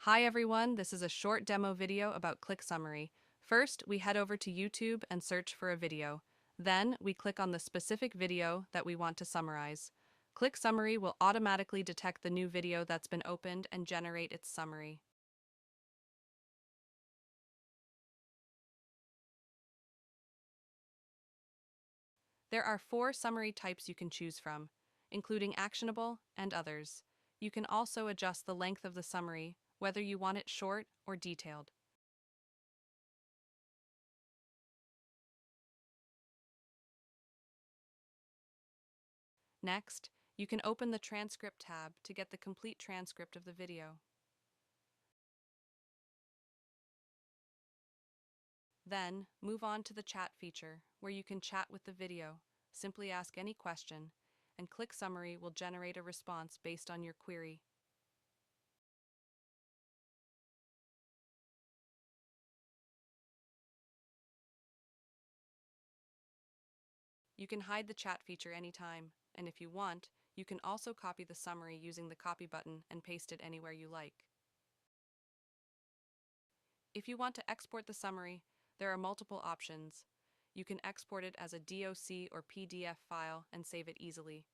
Hi everyone, this is a short demo video about ClickSummary. First, we head over to YouTube and search for a video. Then, we click on the specific video that we want to summarize. ClickSummary will automatically detect the new video that's been opened and generate its summary. There are 4 summary types you can choose from, including actionable and others. You can also adjust the length of the summary, whether you want it short or detailed. Next, you can open the Transcript tab to get the complete transcript of the video. Then, move on to the chat feature, where you can chat with the video. Simply ask any question, and ClickSummary will generate a response based on your query. You can hide the chat feature anytime, and if you want, you can also copy the summary using the copy button and paste it anywhere you like. If you want to export the summary, there are multiple options. You can export it as a DOC or PDF file and save it easily.